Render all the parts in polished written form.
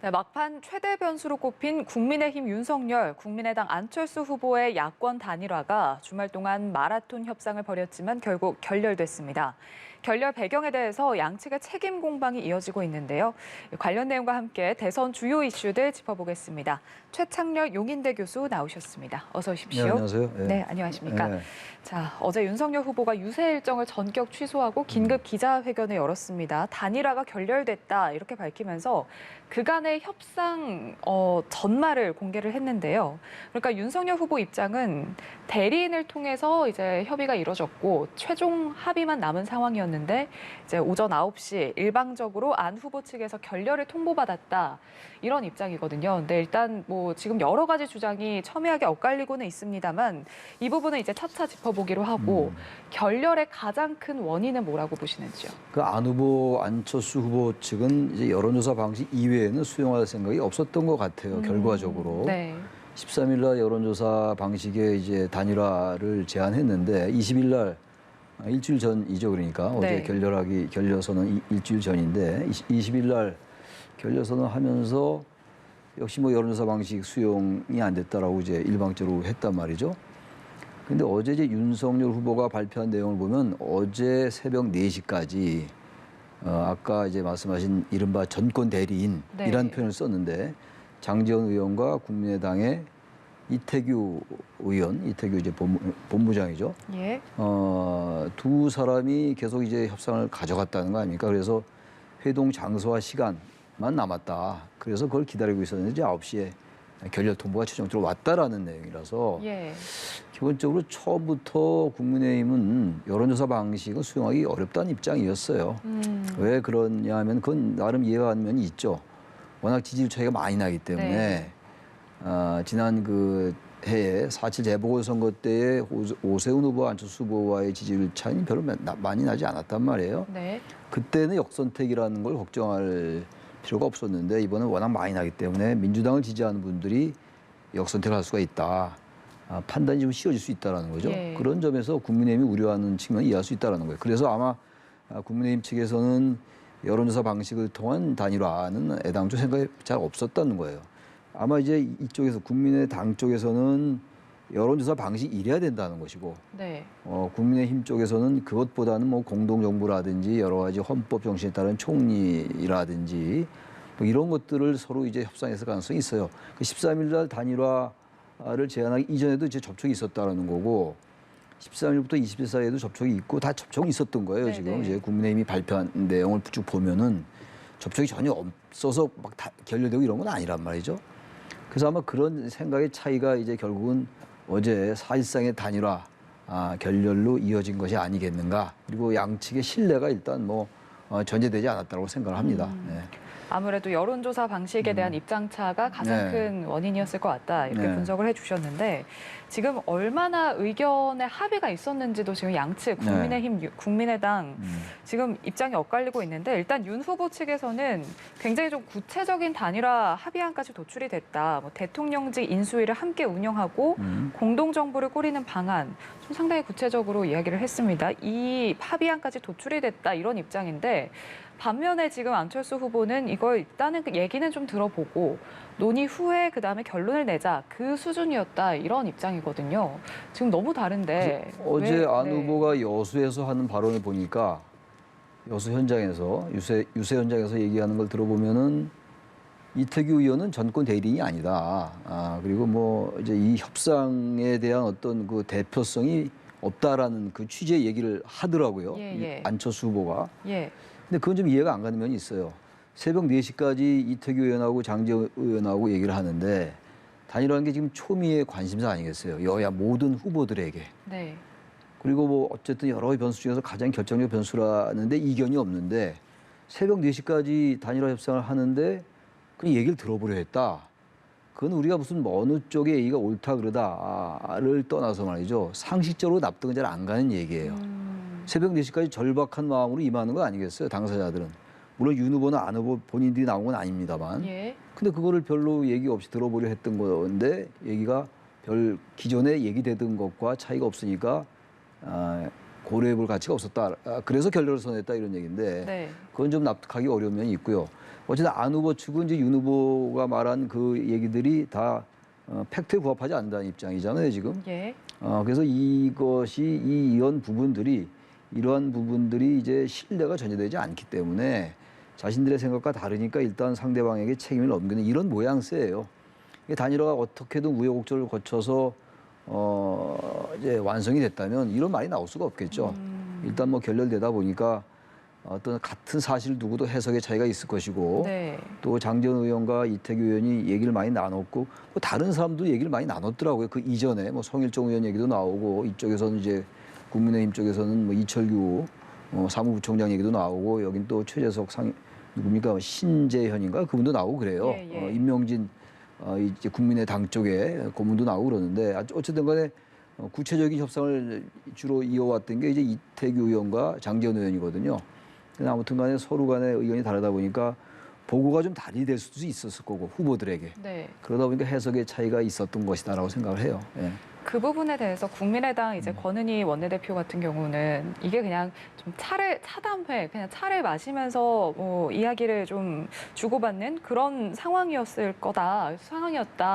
네, 막판 최대 변수로 꼽힌 국민의힘 윤석열, 국민의당 안철수 후보의 야권 단일화가 주말 동안 마라톤 협상을 벌였지만 결국 결렬됐습니다. 결렬 배경에 대해서 양측의 책임 공방이 이어지고 있는데요. 관련 내용과 함께 대선 주요 이슈들 짚어보겠습니다. 최창렬 용인대 교수 나오셨습니다. 어서 오십시오. 네, 안녕하세요. 네, 안녕하십니까. 네. 자, 어제 윤석열 후보가 유세 일정을 전격 취소하고 긴급 기자회견을 열었습니다. 단일화가 결렬됐다 이렇게 밝히면서 그간의 협상 전말을 공개를 했는데요. 그러니까 윤석열 후보 입장은 대리인을 통해서 이제 협의가 이뤄졌고 최종 합의만 남은 상황이었는데 이제 오전 9시 일방적으로 안 후보 측에서 결렬을 통보받았다 이런 입장이거든요. 근데 일단 뭐 지금 여러 가지 주장이 첨예하게 엇갈리고는 있습니다만 이 부분은 이제 차차 짚어보기로 하고 결렬의 가장 큰 원인은 뭐라고 보시는지요? 그 안 후보, 안철수 후보 측은 이제 여론조사 방식 이외에는 수용할 생각이 없었던 것 같아요. 결과적으로. 네. 13일 날 여론조사 방식의 이제 단일화를 제안했는데 20일 날 일주일 전이죠. 그러니까 네. 어제 결렬선언 일주일 전인데 20일 날 결렬선언 하면서 역시 뭐 여론조사 방식 수용이 안 됐다라고 이제 일방적으로 했단 말이죠. 근데 어제 이제 윤석열 후보가 발표한 내용을 보면 어제 새벽 4시까지 아까 이제 말씀하신 이른바 전권 대리인이라는 표현을 썼는데 장제원 의원과 국민의당의 이태규 의원, 이태규 이제 본부장이죠. 예. 두 사람이 계속 이제 협상을 가져갔다는 거 아닙니까? 그래서 회동 장소와 시간만 남았다. 그래서 그걸 기다리고 있었는데 이제 9시에 결렬 통보가 최종적으로 왔다라는 내용이라서 예. 기본적으로 처음부터 국민의힘은 여론조사 방식을 수용하기 어렵다는 입장이었어요. 왜 그러냐 하면 그건 나름 이해가 가는 면이 있죠. 워낙 지지율 차이가 많이 나기 때문에 네. 지난 그 해에 4.7 재보궐선거 때의 오세훈 후보, 안철수 후보와의 지지율 차이는 별로 많이 나지 않았단 말이에요. 네. 그때는 역선택이라는 걸 걱정할 필요가 없었는데 이번엔 워낙 많이 나기 때문에 민주당을 지지하는 분들이 역선택을 할 수가 있다. 판단이 좀 쉬워질 수 있다는 거죠. 예. 그런 점에서 국민의힘이 우려하는 측면을 이해할 수 있다는 거예요. 그래서 아마 국민의힘 측에서는 여론조사 방식을 통한 단일화는 애당초 생각이 잘 없었다는 거예요. 아마 이제 이쪽에서 국민의당 쪽에서는 여론조사 방식이 이래야 된다는 것이고 네. 국민의힘 쪽에서는 그것보다는 뭐 공동정부라든지 여러 가지 헌법 정신에 따른 총리라든지 뭐 이런 것들을 서로 이제 협상했을 가능성이 있어요. 그 13일 날 단일화를 제안하기 이전에도 이제 접촉이 있었다는 거고 13일부터 20일 사이에도 접촉이 있고 다 접촉이 있었던 거예요. 네네. 지금 이제 국민의힘이 발표한 내용을 쭉 보면은 접촉이 전혀 없어서 막 다 결렬되고 이런 건 아니란 말이죠. 그래서 아마 그런 생각의 차이가 이제 결국은 어제 사실상의 단일화 결렬로 이어진 것이 아니겠는가. 그리고 양측의 신뢰가 일단 뭐 전제되지 않았다고 생각을 합니다. 네. 아무래도 여론조사 방식에 대한 입장차가 가장 네. 큰 원인이었을 것 같다 이렇게 네. 분석을 해주셨는데 지금 얼마나 의견의 합의가 있었는지도 지금 양측 국민의힘, 국민의당 지금 입장이 엇갈리고 있는데 일단 윤 후보 측에서는 굉장히 좀 구체적인 단일화 합의안까지 도출이 됐다. 뭐 대통령직 인수위를 함께 운영하고 공동정부를 꾸리는 방안 좀 상당히 구체적으로 이야기를 했습니다. 이 합의안까지 도출이 됐다 이런 입장인데 반면에 지금 안철수 후보는 이걸 일단은 그 얘기는 좀 들어보고 논의 후에 그다음에 결론을 내자 그 수준이었다 이런 입장이거든요. 지금 너무 다른데 어제 왜, 안 네. 후보가 여수에서 하는 발언을 보니까 여수 현장에서 유세 현장에서 얘기하는 걸 들어보면은 이태규 의원은 전권 대리인이 아니다. 그리고 뭐 이제 이 협상에 대한 어떤 그 대표성이 없다라는 그 취지의 얘기를 하더라고요. 예. 안철수 후보가. 예. 근데 그건 좀 이해가 안 가는 면이 있어요. 새벽 4시까지 이태규 의원하고 장제원 의원하고 얘기를 하는데 단일화라는 게 지금 초미의 관심사 아니겠어요. 여야 모든 후보들에게. 네. 그리고 뭐 어쨌든 여러 가지 변수 중에서 가장 결정적 변수라는데 이견이 없는데 새벽 4시까지 단일화 협상을 하는데 그냥 얘기를 들어보려 했다. 그건 우리가 무슨 뭐 어느 쪽의 얘기가 옳다 그러다를 떠나서 말이죠. 상식적으로 납득은 잘 안 가는 얘기예요. 새벽 4시까지 절박한 마음으로 임하는 거 아니겠어요, 당사자들은. 물론 윤 후보나 안 후보 본인들이 나온 건 아닙니다만. 예. 근데 그거를 별로 얘기 없이 들어보려 했던 건데 얘기가 별 기존에 얘기되던 것과 차이가 없으니까 고려해볼 가치가 없었다. 그래서 결렬을 선언했다 이런 얘기인데 네. 그건 좀 납득하기 어려운 면이 있고요. 어쨌든 안 후보 측은 이제 윤 후보가 말한 그 얘기들이 다 팩트에 부합하지 않는다는 입장이잖아요, 지금. 예. 그래서 이러한 부분들이 이제 신뢰가 전혀 되지 않기 때문에 자신들의 생각과 다르니까 일단 상대방에게 책임을 넘기는 이런 모양새예요. 이게 단일화가 어떻게든 우여곡절을 거쳐서 이제 완성이 됐다면 이런 말이 나올 수가 없겠죠. 일단 뭐 결렬되다 보니까 어떤 같은 사실을 두고도 해석의 차이가 있을 것이고 네. 또 장재원 의원과 이태규 의원이 얘기를 많이 나눴고 또 다른 사람도 얘기를 많이 나눴더라고요. 그 이전에 뭐 성일종 의원 얘기도 나오고 이쪽에서는 이제 국민의힘 쪽에서는 뭐 이철규 사무부총장 얘기도 나오고 여긴 또 최재석 누굽니까 신재현인가 그분도 나오고 그래요. 예, 예. 임명진 이제 국민의당 쪽에 고문도 나오고 그러는데 어쨌든 간에 구체적인 협상을 주로 이어왔던 게 이제 이태규 의원과 장재원 의원이거든요. 근데 아무튼 간에 서로 간의 의견이 다르다 보니까 보고가 좀 달리 될 수도 있었을 거고 후보들에게. 네. 그러다 보니까 해석의 차이가 있었던 것이다라고 생각을 해요. 예. 그 부분에 대해서 국민의당 이제 권은희 원내대표 같은 경우는 이게 그냥 좀 차담회, 그냥 차를 마시면서 뭐 이야기를 좀 주고받는 그런 상황이었다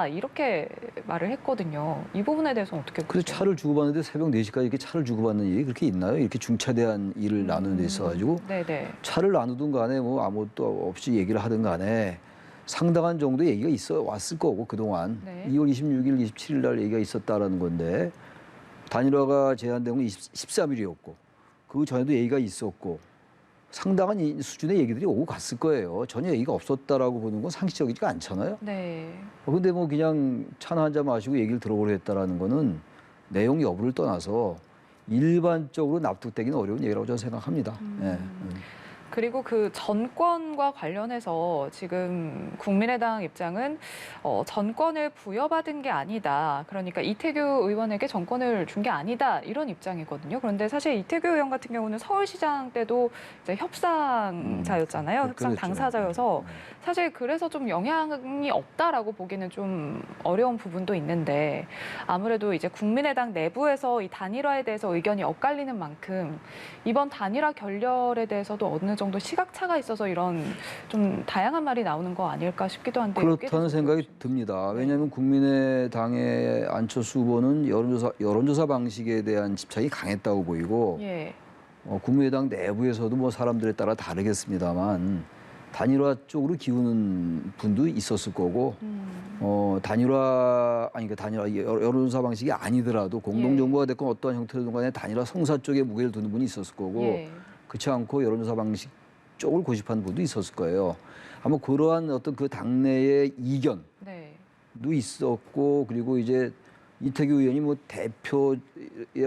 이렇게 말을 했거든요. 이 부분에 대해서 어떻게 그래서 보세요? 차를 주고받는데 새벽 4시까지 이렇게 차를 주고받는 일이 그렇게 있나요? 이렇게 중차대한 일을 나누는 데 있어가지고 네네. 차를 나누든 간에 뭐 아무것도 없이 얘기를 하든 간에 상당한 정도의 얘기가 있어 왔을 거고 그동안 네. 2월 26일, 27일 날 얘기가 있었다라는 건데 단일화가 제한된 건 13일이었고 그 전에도 얘기가 있었고 상당한 수준의 얘기들이 오고 갔을 거예요. 전혀 얘기가 없었다라고 보는 건 상식적이지가 않잖아요. 네. 근데 뭐 그냥 차나 한잔 마시고 얘기를 들어보려 했다라는 거는 내용 여부를 떠나서 일반적으로 납득되기는 어려운 얘기라고 저는 생각합니다. 예. 그리고 그 전권과 관련해서 지금 국민의당 입장은 전권을 부여받은 게 아니다. 그러니까 이태규 의원에게 전권을 준 게 아니다. 이런 입장이거든요. 그런데 사실 이태규 의원 같은 경우는 서울시장 때도 이제 협상자였잖아요. 협상 그렇죠. 당사자여서 사실 그래서 좀 영향이 없다라고 보기는 좀 어려운 부분도 있는데 아무래도 이제 국민의당 내부에서 이 단일화에 대해서 의견이 엇갈리는 만큼 이번 단일화 결렬에 대해서도 어느 정도 시각차가 있어서 이런 좀 다양한 말이 나오는 거 아닐까 싶기도 한데 그렇다는 생각이 듭니다. 왜냐하면 국민의당의 안철수 후보는 여론조사 방식에 대한 집착이 강했다고 보이고 예. 국민의당 내부에서도 뭐 사람들에 따라 다르겠습니다만 단일화 쪽으로 기우는 분도 있었을 거고 여론조사 방식이 아니더라도 공동정부가 됐건 어떠한 형태로든 간에 단일화 성사 쪽에 무게를 두는 분이 있었을 거고 예. 그렇지 않고 여론조사 방식 쪽을 고집하는 분도 있었을 거예요. 아마 그러한 어떤 그 당내의 이견도 네. 있었고 그리고 이제 이태규 의원이 뭐 대표의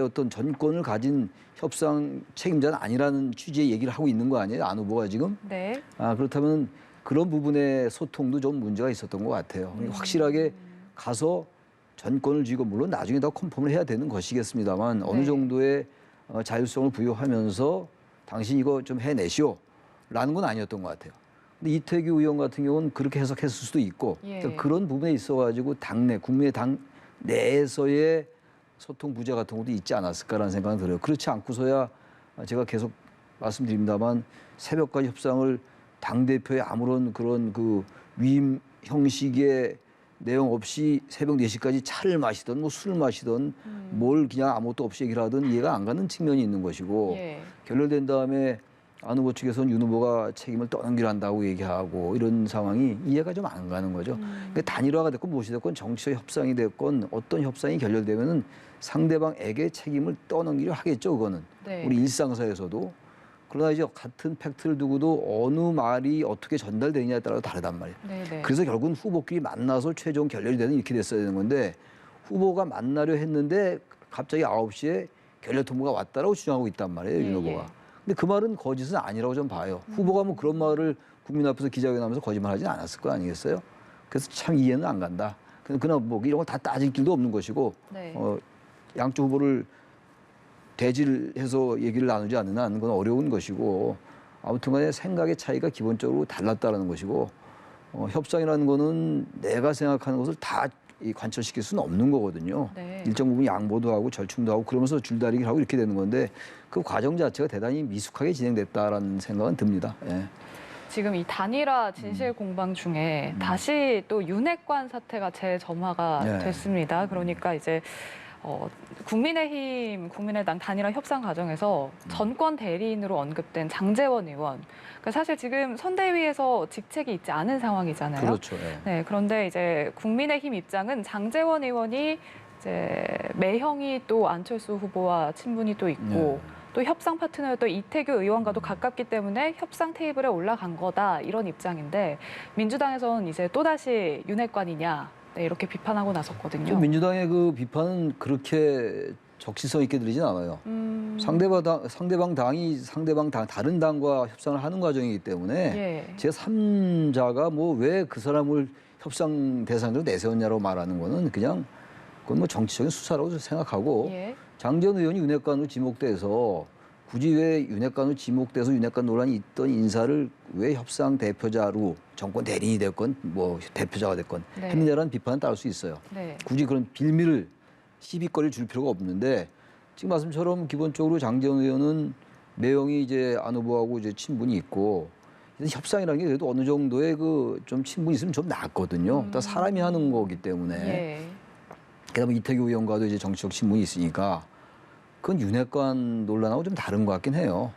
어떤 전권을 가진 협상 책임자는 아니라는 취지의 얘기를 하고 있는 거 아니에요? 안 후보가 지금? 네. 그렇다면 그런 부분의 소통도 좀 문제가 있었던 것 같아요. 그러니까 확실하게 가서 전권을 쥐고 물론 나중에 다 컨펌을 해야 되는 것이겠습니다만 어느 네. 정도의 자율성을 부여하면서 당신 이거 좀 해내시오라는 건 아니었던 것 같아요. 근데 이태규 의원 같은 경우는 그렇게 해석했을 수도 있고 예. 그러니까 그런 부분에 있어가지고 국민의당 내에서의 소통 부재 같은 것도 있지 않았을까라는 생각은 들어요. 그렇지 않고서야 제가 계속 말씀드립니다만 새벽까지 협상을 당대표의 아무런 그런 그 위임 형식의 내용 없이 새벽 4시까지 차를 마시던 뭐 술을 마시던 뭘 그냥 아무것도 없이 얘기를 하든 이해가 안 가는 측면이 있는 것이고 예. 결렬된 다음에 안 후보 측에서는 윤 후보가 책임을 떠넘기려 한다고 얘기하고 이런 상황이 이해가 좀 안 가는 거죠. 그러니까 단일화가 됐건 무엇이 됐건 정치적 협상이 됐건 어떤 협상이 결렬되면은 상대방에게 책임을 떠넘기려 하겠죠. 그거는 네. 우리 일상사에서도. 그러나 이제 같은 팩트를 두고도 어느 말이 어떻게 전달되느냐에 따라 다르단 말이에요. 네네. 그래서 결국은 후보끼리 만나서 최종 결렬이 되는 이렇게 됐어야 되는 건데 후보가 만나려 했는데 갑자기 9시에 결렬 통보가 왔다라고 주장하고 있단 말이에요. 윤 후보가. 근데 그 말은 거짓은 아니라고 좀 봐요. 후보가 뭐 그런 말을 국민 앞에서 기자회견하면서 거짓말하지는 않았을 거 아니겠어요? 그래서 참 이해는 안 간다. 그러나 뭐 이런 거 다 따질 길도 없는 것이고 네. 양쪽 후보를 대질해서 얘기를 나누지 않는 한 그건 어려운 것이고 아무튼간에 생각의 차이가 기본적으로 달랐다라는 것이고 협상이라는 거는 내가 생각하는 것을 다 관철시킬 수는 없는 거거든요. 네. 일정 부분 양보도 하고 절충도 하고 그러면서 줄다리기를 하고 이렇게 되는 건데 그 과정 자체가 대단히 미숙하게 진행됐다라는 생각은 듭니다. 예. 지금 이 단일화 진실 공방 중에 다시 또 윤핵관 사태가 재점화가 네. 됐습니다. 그러니까 이제 국민의힘, 국민의당 단일화 협상 과정에서 전권 대리인으로 언급된 장제원 의원. 그러니까 사실 지금 선대위에서 직책이 있지 않은 상황이잖아요. 그렇죠. 예. 네, 그런데 이제 국민의힘 입장은 장제원 의원이 이제 매형이 또 안철수 후보와 친분이 또 있고 네. 또 협상 파트너였던 이태규 의원과도 가깝기 때문에 협상 테이블에 올라간 거다 이런 입장인데 민주당에서는 이제 또다시 윤핵관이냐 네, 이렇게 비판하고 나섰거든요. 좀 민주당의 그 비판은 그렇게 적시성 있게 들리진 않아요. 상대방 당이 다른 당과 협상을 하는 과정이기 때문에 예. 제3자가 뭐 왜 그 사람을 협상 대상으로 내세웠냐고 말하는 거는 그냥 그건 뭐 정치적인 수사라고 생각하고 예. 장제원 의원이 윤핵관으로 지목돼서 굳이 왜 윤핵관으로 지목돼서 윤핵관 논란이 있던 인사를 왜 협상 대표자로 정권 대리인이 됐건 뭐 대표자가 됐건 네. 했느냐라는 비판은 따를 수 있어요. 네. 굳이 그런 빌미를 시비거리를 줄 필요가 없는데 지금 말씀처럼 기본적으로 장제원 의원은 매형이 이제 안 후보하고 이제 친분이 있고 협상이라는 게 그래도 어느 정도의 그 좀 친분이 있으면 좀 낫거든요. 다 사람이 하는 거기 때문에. 예. 그다음에 이태규 의원과도 이제 정치적 친분이 있으니까 그건 윤핵관 논란하고 좀 다른 것 같긴 해요.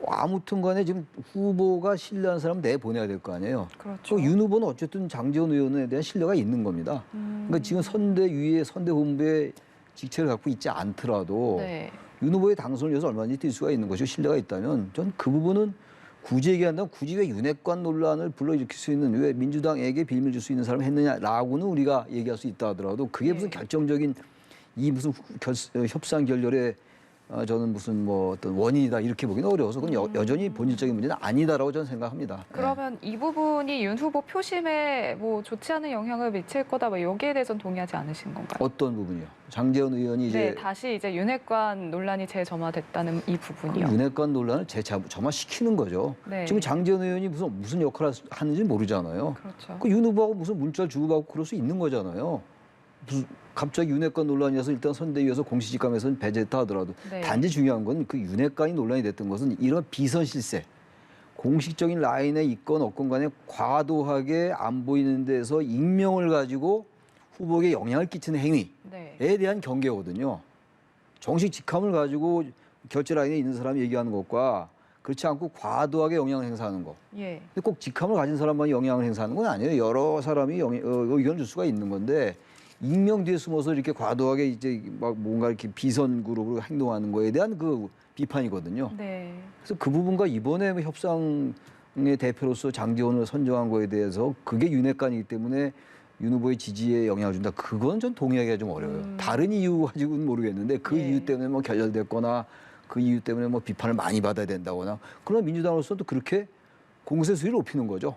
아무튼 간에 지금 후보가 신뢰하는 사람 내보내야 될 거 아니에요. 그렇죠. 윤 후보는 어쨌든 장제원 의원에 대한 신뢰가 있는 겁니다. 그러니까 지금 선대위에 선대본부에 직책을 갖고 있지 않더라도 네. 윤 후보의 당선을 위해서 얼마든지 뛸 수가 있는 것이고 신뢰가 있다면 전 그 부분은 굳이 얘기한다면 굳이 왜 윤핵관 논란을 불러일으킬 수 있는 왜 민주당에게 빌미를 줄 수 있는 사람을 했느냐라고는 우리가 얘기할 수 있다 하더라도 그게 무슨 네. 결정적인 이 무슨 협상 결렬의 저는 무슨 뭐 어떤 원인이다 이렇게 보기는 어려워서 그건 여전히 본질적인 문제는 아니다라고 저는 생각합니다. 그러면 이 부분이 윤 후보 표심에 뭐 좋지 않은 영향을 미칠 거다, 뭐 여기에 대해서는 동의하지 않으신 건가요? 어떤 부분이요? 장제원 의원이 이제 네, 다시 이제 윤핵관 논란이 재점화됐다는 이 부분이요. 윤핵관 논란을 재점화시키는 거죠. 네. 지금 장제원 의원이 무슨 역할을 하는지 모르잖아요. 그렇죠. 그 윤 후보하고 무슨 문자를 주고받고 그럴 수 있는 거잖아요. 무슨 갑자기 윤핵관 논란이어서 일단 선대위에서 공시지감에서는 배제했다 하더라도 네. 단지 중요한 건 그 윤핵관이 논란이 됐던 것은 이런 비선 실세, 공식적인 라인에 있건 없건 간에 과도하게 안 보이는 데서 익명을 가지고 후보에게 영향을 끼치는 행위에 네. 대한 경계거든요. 정식 직함을 가지고 결제 라인에 있는 사람이 얘기하는 것과 그렇지 않고 과도하게 영향을 행사하는 거. 예. 근데 꼭 직함을 가진 사람만이 영향을 행사하는 건 아니에요. 여러 사람이 의견을 줄 수가 있는 건데 익명 뒤에 숨어서 이렇게 과도하게 이제 막 뭔가 이렇게 비선 그룹으로 행동하는 거에 대한 그 비판이거든요. 네. 그래서 그 부분과 이번에 협상의 대표로서 장제원을 선정한 거에 대해서 그게 윤핵관이기 때문에 윤 후보의 지지에 영향을 준다. 그건 전 동의하기가 좀 어려워요. 다른 이유 가지고는 모르겠는데 그 예. 이유 때문에 뭐 결렬됐거나 그 이유 때문에 뭐 비판을 많이 받아야 된다거나 그러나 민주당으로서는 또 그렇게 공세 수위를 높이는 거죠.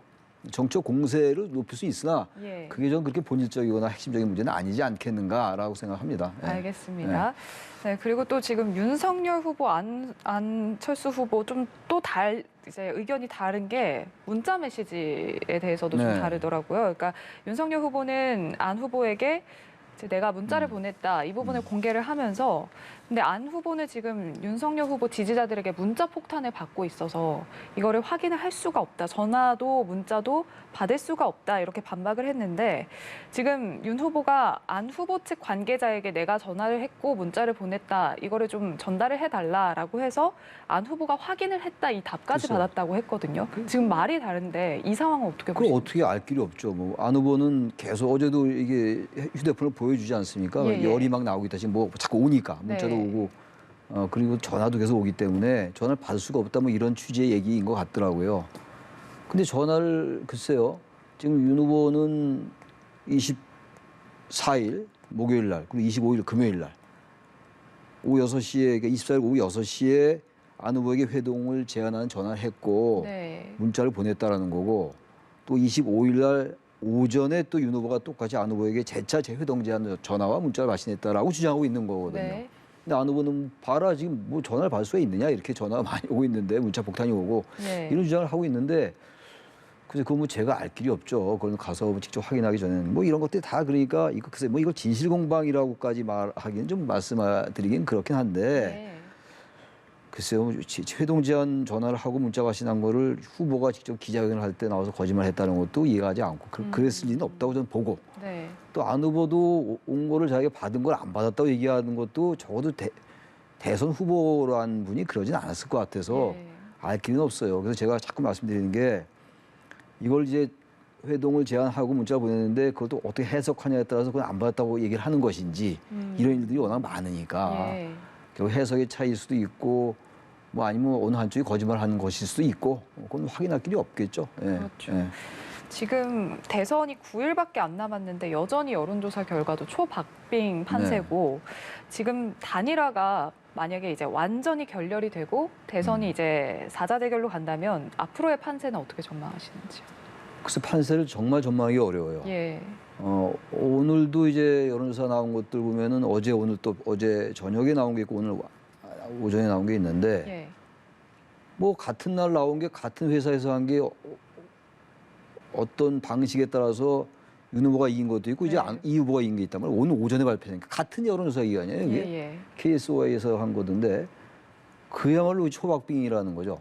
정치적 공세를 높일 수 있으나 예. 그게 전 그렇게 본질적이거나 핵심적인 문제는 아니지 않겠는가라고 생각합니다. 예. 알겠습니다. 네, 그리고 또 지금 윤석열 후보, 안철수 후보 좀 또 이제 의견이 다른 게 문자 메시지에 대해서도 좀 네. 다르더라고요. 그러니까 윤석열 후보는 안 후보에게 이제 내가 문자를 보냈다 이 부분을 공개를 하면서 근데 안 후보는 지금 윤석열 후보 지지자들에게 문자 폭탄을 받고 있어서 이거를 확인을 할 수가 없다. 전화도 문자도 받을 수가 없다. 이렇게 반박을 했는데 지금 윤 후보가 안 후보 측 관계자에게 내가 전화를 했고 문자를 보냈다. 이거를 좀 전달을 해달라라고 해서 안 후보가 확인을 했다. 이 답까지 글쎄요. 받았다고 했거든요. 지금 말이 다른데 이 상황은 어떻게 그걸 보십니까? 어떻게 알 길이 없죠. 뭐 안 후보는 계속 어제도 이게 휴대폰을 보여주지 않습니까? 예, 예. 열이 막 나오고 있다. 지금 뭐 자꾸 오니까 문자도 네. 오고 그리고 전화도 계속 오기 때문에 전화를 받을 수가 없다. 뭐 이런 취지의 얘기인 것 같더라고요. 근데 전화를 글쎄요. 지금 윤 후보는 24일 목요일 날 그리고 25일 금요일 날 오후 6시에 24일 오후 6시에 안 후보에게 회동을 제안하는 전화를 했고 네. 문자를 보냈다라는 거고 또 25일 날 오전에 또 윤 후보가 똑같이 안 후보에게 재차 재회동 제안 전화와 문자를 발신했다라고 주장하고 있는 거거든요. 네. 근데 안 후보는 봐라 지금 뭐 전화를 받을 수가 있느냐 이렇게 전화가 많이 오고 있는데 문자 폭탄이 오고 네. 이런 주장을 하고 있는데 그래서 그거 뭐 제가 알 길이 없죠. 그건 가서 직접 확인하기 전에는 뭐 이런 것들이 다 그러니까 이거 글쎄 뭐 이걸 진실 공방이라고까지 말하기는 좀 말씀드리긴 그렇긴 한데 네. 글쎄요, 회동 제안 전화를 하고 문자가 난 거를 후보가 직접 기자회견을 할 때 나와서 거짓말했다는 것도 이해하지 않고 그랬을 리는 없다고 저는 보고 네. 또 안 후보도 온 거를 자기가 받은 걸 안 받았다고 얘기하는 것도 적어도 대선 후보란 분이 그러진 않았을 것 같아서 예. 알 길은 없어요. 그래서 제가 자꾸 말씀드리는 게 이걸 이제 회동을 제안하고 문자 보냈는데 그것도 어떻게 해석하냐에 따라서 그건 안 받았다고 얘기를 하는 것인지 이런 일들이 워낙 많으니까 예. 결국 해석의 차이일 수도 있고 뭐 아니면 어느 한쪽이 거짓말하는 것일 수도 있고 그건 확인할 길이 없겠죠. 예. 그렇죠. 예. 지금 대선이 9일밖에 안 남았는데 여전히 여론조사 결과도 초박빙 판세고 지금 단일화가 만약에 이제 완전히 결렬이 되고 대선이 이제 사자 대결로 간다면 앞으로의 판세는 어떻게 전망하시는지요? 그래서 판세를 정말 전망하기 어려워요. 예. 오늘도 이제 여론조사 나온 것들 보면은 어제 오늘 또 어제 저녁에 나온 게 있고 오늘 오전에 나온 게 있는데 예. 뭐 같은 날 나온 게 같은 회사에서 한 게 어떤 방식에 따라서 윤 후보가 이긴 것도 있고 이제 네. 이 후보가 이긴 게 있단 말이에요. 오늘 오전에 발표되니까 같은 여론조사 기관이에요. 이게 예. KSOI에서 한 거던데 그야말로 초박빙이라는 거죠.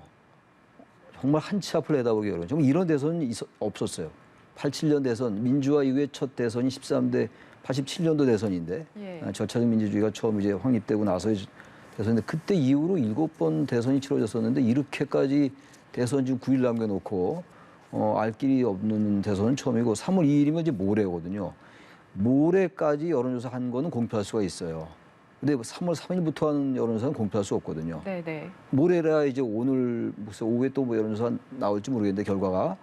정말 한치 앞을 내다보기 어려운. 정말 이런 대선은 없었어요. 87년 대선 민주화 이후에 첫 대선이 13대 87년도 대선인데 예. 저차적 민주주의가 처음 이제 확립되고 나서의 대선인데 그때 이후로 7번 대선이 치러졌었는데 이렇게까지 대선 지금 9일 남겨놓고 알 길이 없는 대선은 처음이고 3월 2일이면 이제 모레거든요. 모레까지 여론조사 한 거는 공표할 수가 있어요. 근데 3월 3일부터 하는 여론조사는 공표할 수 없거든요. 네네. 모레라 이제 오늘 무슨 오후에 또 뭐 여론조사 나올지 모르겠는데 결과가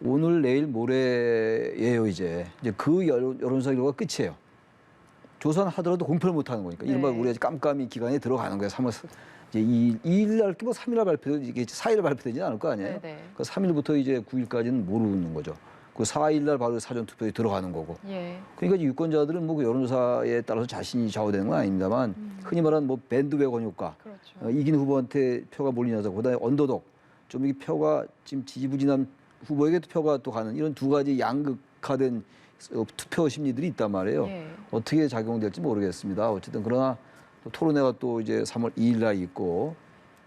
오늘 내일 모레예요 이제 그 여론조사 결과가 끝이에요. 조사는 하더라도 공표를 못 하는 거니까 이른바 네. 우리가 깜깜이 기간에 들어가는 거예요. 3월 이제 2일 날 뭐 3일 발표 이게 4일 발표되지는 않을 거 아니에요. 네네. 그 3일부터 이제 9일까지는 모르는 거죠. 그 4일 날 바로 사전 투표에 들어가는 거고. 예. 그러니까 이제 유권자들은 뭐 그 여론조사에 따라서 자신이 좌우되는 건 아닙니다만 흔히 말하는 뭐 밴드웨건 효과. 그렇죠. 이긴 후보한테 표가 몰리냐서 그다음에 언더독 좀 이게 표가 지금 지지부진한 후보에게도 표가 또 가는 이런 두 가지 양극화된 투표 심리들이 있단 말이에요. 예. 어떻게 작용될지 모르겠습니다. 어쨌든 그러나 또 토론회가 또 이제 3월 2일 날 있고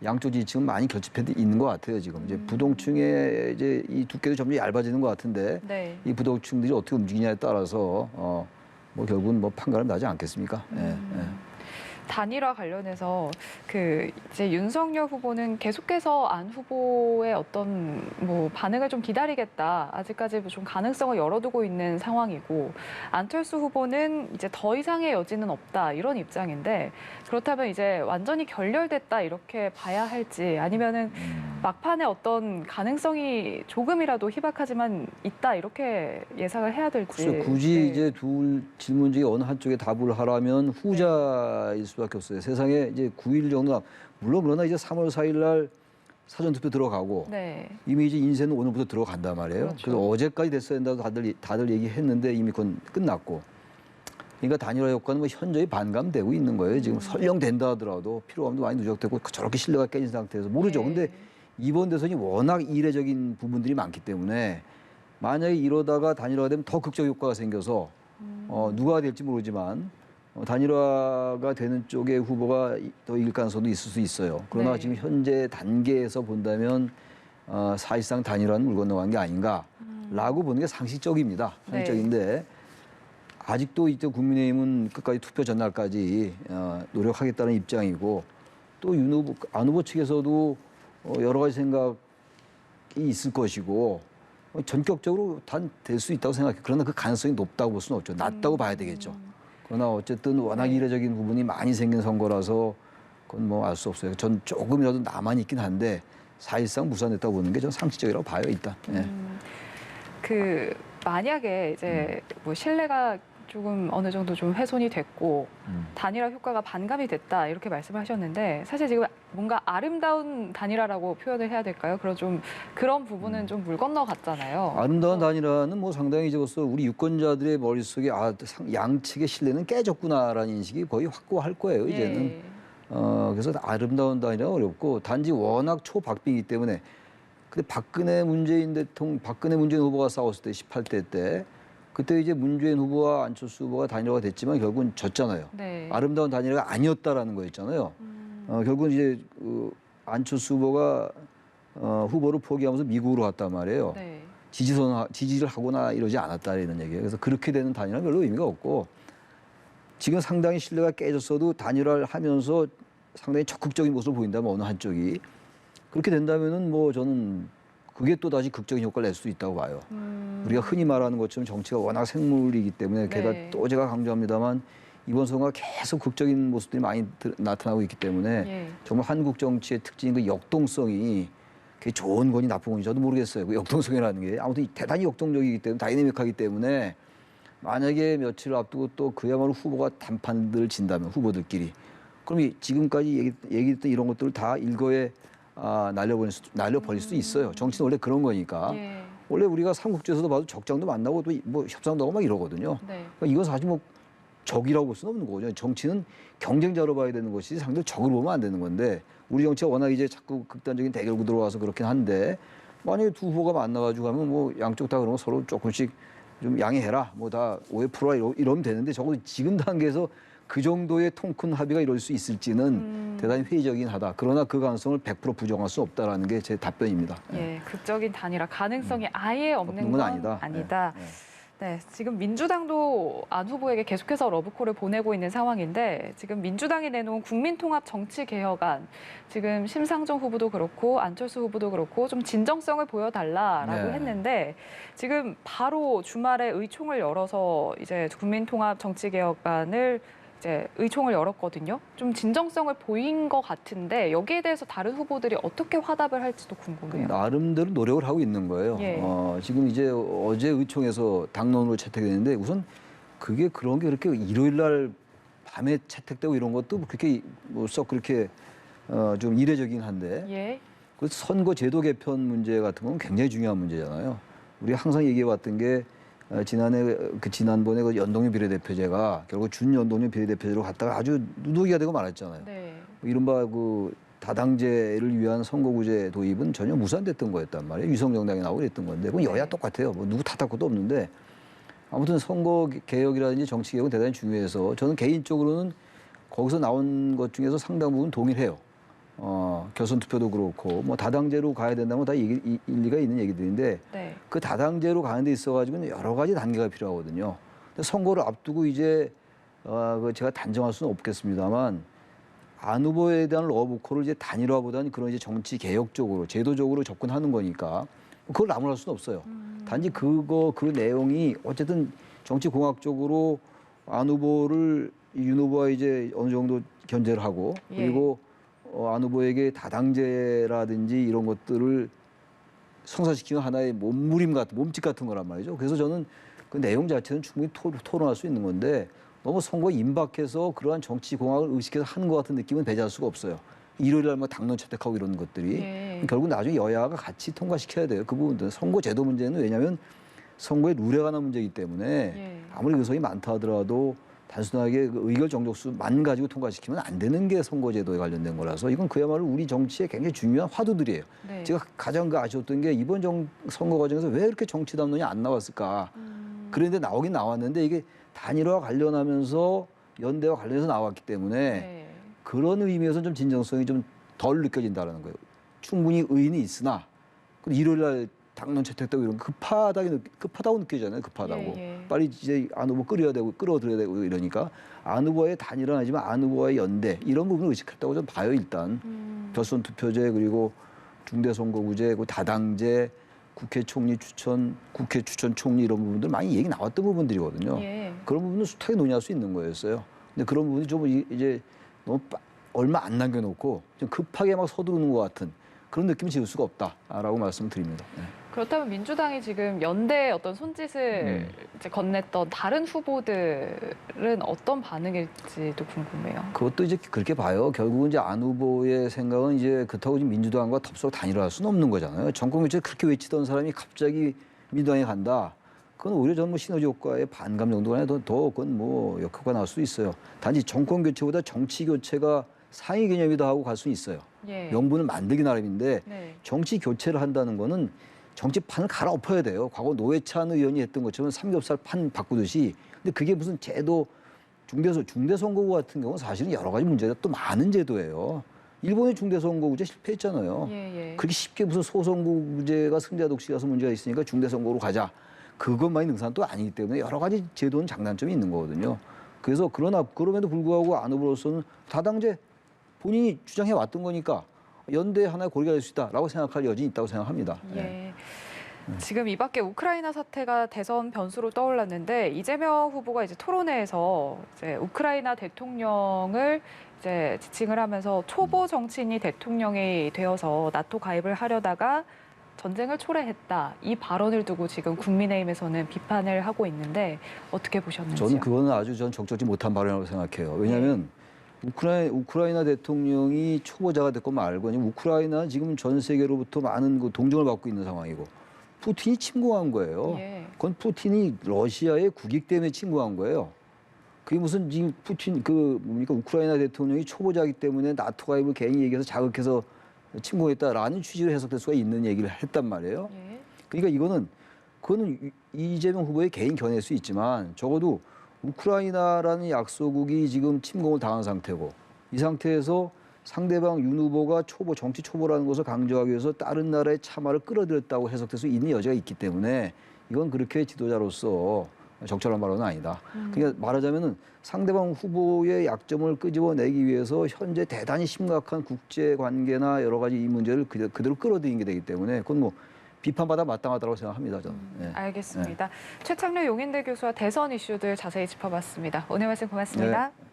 양쪽 지지층은 많이 결집해 있는 것 같아요. 지금 이제 부동층의 이제 이 두께도 점점 얇아지는 것 같은데 네. 이 부동층들이 어떻게 움직이냐에 따라서 뭐 결국은 뭐 판가름 나지 않겠습니까? 예, 예. 단일화 관련해서 그 이제 윤석열 후보는 계속해서 안 후보의 어떤 뭐 반응을 좀 기다리겠다. 아직까지 좀 가능성을 열어두고 있는 상황이고 안철수 후보는 이제 더 이상의 여지는 없다 이런 입장인데 그렇다면 이제 완전히 결렬됐다 이렇게 봐야 할지 아니면은 막판에 어떤 가능성이 조금이라도 희박하지만 있다 이렇게 예상을 해야 될지. 글쎄 굳이 네. 이제 둘 질문 중에 어느 한쪽에 답을 하라면 후자일 수밖에 없어요. 세상에 이제 9일 정도 물론 그러나 이제 3월 4일 날 사전 투표 들어가고 네. 이미 이제 인쇄는 오늘부터 들어간단 말이에요. 그렇죠. 그래서 어제까지 됐어야 된다고 다들 얘기했는데 이미 그건 끝났고. 그러니까 단일화 효과는 뭐 현저히 반감되고 있는 거예요. 지금 설령 된다 하더라도 피로감도 많이 누적되고 저렇게 신뢰가 깨진 상태에서 모르죠. 네. 근데 이번 대선이 워낙 이례적인 부분들이 많기 때문에 만약에 이러다가 단일화가 되면 더 극적 효과가 생겨서 누가 될지 모르지만 단일화가 되는 쪽의 후보가 더 이길 가능성도 있을 수 있어요. 그러나 네. 지금 현재 단계에서 본다면 사실상 단일화는 물 건너간 게 아닌가라고 보는 게 상식적입니다. 상식적인데 아직도 이제 국민의힘은 끝까지 투표 전날까지 노력하겠다는 입장이고 또 윤 후보, 안 후보 측에서도 여러 가지 생각이 있을 것이고 전격적으로 단 될 수 있다고 생각해요. 그러나 그 가능성이 높다고 볼 수는 없죠. 낮다고 봐야 되겠죠. 그러나 어쨌든 워낙 이례적인 부분이 많이 생긴 선거라서 그건 뭐 알 수 없어요. 전 조금이라도 남아 있긴 한데 사실상 무산됐다고 보는 게 전 상식적이라고 봐요. 일단. 예. 그 만약에 이제 뭐 신뢰가 조금 어느 정도 좀 훼손이 됐고 단일화 효과가 반감이 됐다 이렇게 말씀하셨는데 사실 지금 뭔가 아름다운 단일화라고 표현을 해야 될까요? 그런 부분은 좀 물 건너갔잖아요. 아름다운 단일화는 뭐 상당히 이제 벌써 우리 유권자들의 머릿속에 양측의 신뢰는 깨졌구나라는 인식이 거의 확고할 거예요. 이제는. 예. 그래서 아름다운 단일화가 어렵고 단지 워낙 초박빙이기 때문에 근데 박근혜 문재인 후보가 싸웠을 때 18대 때 그때 이제 문재인 후보와 안철수 후보가 단일화가 됐지만 결국은 졌잖아요. 네. 아름다운 단일화가 아니었다라는 거였잖아요. 결국은 이제 안철수 후보가 후보를 포기하면서 미국으로 갔단 말이에요. 네. 지지를 하거나 이러지 않았다는 얘기예요. 그래서 그렇게 되는 단일화는 별로 의미가 없고 지금 상당히 신뢰가 깨졌어도 단일화를 하면서 상당히 적극적인 모습을 보인다면 어느 한쪽이 그렇게 된다면은 뭐 저는 그게 또 다시 극적인 효과를 낼 수 있다고 봐요. 우리가 흔히 말하는 것처럼 정치가 워낙 생물이기 때문에 게다가 네. 또 제가 강조합니다만 이번 선거가 계속 극적인 모습들이 많이 나타나고 있기 때문에 예. 정말 한국 정치의 특징인 그 역동성이 그게 좋은 건지 나쁜 건지 저도 모르겠어요. 그 역동성이라는 게 아무튼 대단히 역동적이기 때문에 다이내믹하기 때문에 만약에 며칠 앞두고 또 그야말로 후보가 단판들을 진다면 후보들끼리 그럼 지금까지 얘기했던 이런 것들을 다 일거에 날려버릴 수도 있어요. 정치는 원래 그런 거니까. 예. 원래 우리가 삼국지에서도 봐도 적장도 만나고 또 뭐 협상도 하고 막 이러거든요. 네. 그러니까 이건 사실 뭐 적이라고 볼 수는 없는 거죠. 정치는 경쟁자로 봐야 되는 것이 상대로 적으로 보면 안 되는 건데 우리 정치가 워낙 이제 자꾸 극단적인 대결 구도로 와서 그렇긴 한데 만약에 두 후보가 만나가지고 하면 뭐 양쪽 다 그런 거 서로 조금씩 좀 양해해라. 뭐 다 오해 풀어라 이러면 되는데 적어도 지금 단계에서 그 정도의 통 큰 합의가 이룰 수 있을지는 대단히 회의적이긴 하다. 그러나 그 가능성을 100% 부정할 수 없다라는 게 제 답변입니다. 예, 극적인 단일화 가능성이 아예 없는 건 아니다. 네, 지금 민주당도 안 후보에게 계속해서 러브콜을 보내고 있는 상황인데 지금 민주당이 내놓은 국민통합정치개혁안 지금 심상정 후보도 그렇고 안철수 후보도 그렇고 좀 진정성을 보여달라라고 네. 했는데 지금 바로 주말에 의총을 열어서 이제 국민통합정치개혁안을 이제 의총을 열었거든요. 좀 진정성을 보인 것 같은데 여기에 대해서 다른 후보들이 어떻게 화답을 할지도 궁금해요. 나름대로 노력을 하고 있는 거예요. 예. 지금 이제 어제 의총에서 당론으로 채택됐는데 우선 그게 그런 게 그렇게 일요일 날 밤에 채택되고 이런 것도 그렇게 썩 그렇게 좀 이례적이긴 한데 예. 그 선거 제도 개편 문제 같은 건 굉장히 중요한 문제잖아요. 우리가 항상 얘기해 왔던 게 지난번에 그 연동형 비례대표제가 결국 준연동형 비례대표제로 갔다가 아주 누더기가 되고 말았잖아요. 네. 이른바 그 다당제를 위한 선거구제 도입은 전혀 무산됐던 거였단 말이에요. 위성정당이 나오고 그랬던 건데 그건 여야 똑같아요. 뭐 누구 탓할 것도 없는데 아무튼 선거 개혁이라든지 정치 개혁은 대단히 중요해서 저는 개인적으로는 거기서 나온 것 중에서 상당 부분 동의를 해요. 결선 투표도 그렇고 뭐 다당제로 가야 된다면 다 일리가 있는 얘기들인데 네. 그 다당제로 가는 데 있어가지고는 여러 가지 단계가 필요하거든요. 근데 선거를 앞두고 이제 그 제가 단정할 수는 없겠습니다만 안 후보에 대한 러브콜을 이제 단일화보다는 그런 이제 정치 개혁적으로 제도적으로 접근하는 거니까 그걸 나무랄 수는 없어요. 단지 그 내용이 어쨌든 정치 공학적으로 안 후보를 윤 후보와 이제 어느 정도 견제를 하고 그리고 안 후보에게 다당제라든지 이런 것들을 성사시키는 하나의 몸짓 같은 거란 말이죠. 그래서 저는 그 내용 자체는 충분히 토론할 수 있는 건데 너무 선거에 임박해서 그러한 정치 공학을 의식해서 하는 것 같은 느낌은 배제할 수가 없어요. 일요일 날 뭐 당론 채택하고 이런 것들이 결국 나중에 여야가 같이 통과시켜야 돼요. 그 부분들은 선거 제도 문제는 왜냐하면 선거의 룰에 관한 문제이기 때문에 아무리 의석이 많다 하더라도 단순하게 그 의결 정족수만 가지고 통과시키면 안 되는 게 선거제도에 관련된 거라서 이건 그야말로 우리 정치의 굉장히 중요한 화두들이에요. 네. 제가 가장 아쉬웠던 게 이번 선거 과정에서 왜 이렇게 정치 담론이 안 나왔을까. 그런데 나오긴 나왔는데 이게 단일화 관련하면서 연대와 관련해서 나왔기 때문에 그런 의미에서 좀 진정성이 좀 덜 느껴진다는 거예요. 충분히 의인이 있으나 일요일 날 당론 채택되고 이런 급하다고 느끼잖아요. 급하다고. 빨리 이제 안 후보 끌어들여야 되고 이러니까 안 후보의 단일화는 하지만 안 후보의 연대 이런 부분을 의식했다고 좀 봐요. 일단 결선 투표제 그리고 중대선거구제 그리고 다당제 국회 추천 총리 이런 부분들 많이 얘기 나왔던 부분들이거든요. 그런 부분은 숱하게 논의할 수 있는 거였어요. 근데 그런 부분이 좀 이제 너무 얼마 안 남겨놓고 좀 급하게 막 서두르는 것 같은 그런 느낌을 지울 수가 없다라고 말씀드립니다. 네. 그렇다면 민주당이 지금 연대의 어떤 손짓을 이제 건넸던 다른 후보들은 어떤 반응일지도 궁금해요. 그것도 이제 그렇게 봐요. 결국은 이제 안 후보의 생각은 이제 그렇다고 지금 민주당과 덥석 단일화할 수는 없는 거잖아요. 정권 교체 그렇게 외치던 사람이 갑자기 민주당에 간다. 그건 오히려 저는 뭐 시너지 효과의 반감 정도가 아니라 더 그건 뭐 역효과 나올 수도 있어요. 단지 정권 교체보다 정치 교체가 상위 개념이다 하고 갈 수는 있어요. 명분을 만들기 나름인데 정치 교체를 한다는 거는 정치판을 갈아엎어야 돼요. 과거 노회찬 의원이 했던 것처럼 삼겹살 판 바꾸듯이. 근데 그게 무슨 제도 중대선거구 같은 경우는 사실은 여러 가지 문제가 또 많은 제도예요. 일본의 중대선거구제 실패했잖아요. 예, 예. 그렇게 쉽게 무슨 소선거구제가 승자 독식이라서 문제가 있으니까 중대선거로 가자. 그것만이 능사는 또 아니기 때문에 여러 가지 제도는 장단점이 있는 거거든요. 그래서 그럼에도 불구하고 안 후보로서는 다당제 본인이 주장해 왔던 거니까 연대 하나의 고리가 될 수 있다라고 생각할 여지는 있다고 생각합니다. 예. 지금 이 밖에 우크라이나 사태가 대선 변수로 떠올랐는데 이재명 후보가 이제 토론회에서 이제 우크라이나 대통령을 이제 지칭을 하면서 초보 정치인이 대통령이 되어서 나토 가입을 하려다가 전쟁을 초래했다. 이 발언을 두고 지금 국민의힘에서는 비판을 하고 있는데 어떻게 보셨는지요? 저는 그거는 아주 전 적절치 못한 발언이라고 생각해요. 왜냐하면 우크라이나 대통령이 초보자가 됐건 말건 우크라이나는 지금 전 세계로부터 많은 그 동정을 받고 있는 상황이고 푸틴이 침공한 거예요. 예. 그건 푸틴이 러시아의 국익 때문에 침공한 거예요. 그게 무슨 지금 푸틴 우크라이나 대통령이 초보자이기 때문에 나토 가입을 괜히 얘기해서 자극해서 침공했다라는 취지로 해석될 수가 있는 얘기를 했단 말이에요. 예. 그러니까 그거는 이재명 후보의 개인 견해일 수 있지만 적어도 우크라이나라는 약소국이 지금 침공을 당한 상태고 이 상태에서 상대방 윤 후보가 정치 초보라는 것을 강조하기 위해서 다른 나라의 참화를 끌어들였다고 해석될 수 있는 여지가 있기 때문에 이건 그렇게 지도자로서 적절한 발언은 아니다. 그러니까 말하자면은 상대방 후보의 약점을 끄집어내기 위해서 현재 대단히 심각한 국제 관계나 여러 가지 이 문제를 그대로 끌어들이게 되기 때문에 그건 뭐 비판받아 마땅하다고 생각합니다. 저는. 네. 알겠습니다. 최창렬 용인대 교수와 대선 이슈들 자세히 짚어봤습니다. 오늘 말씀 고맙습니다. 네.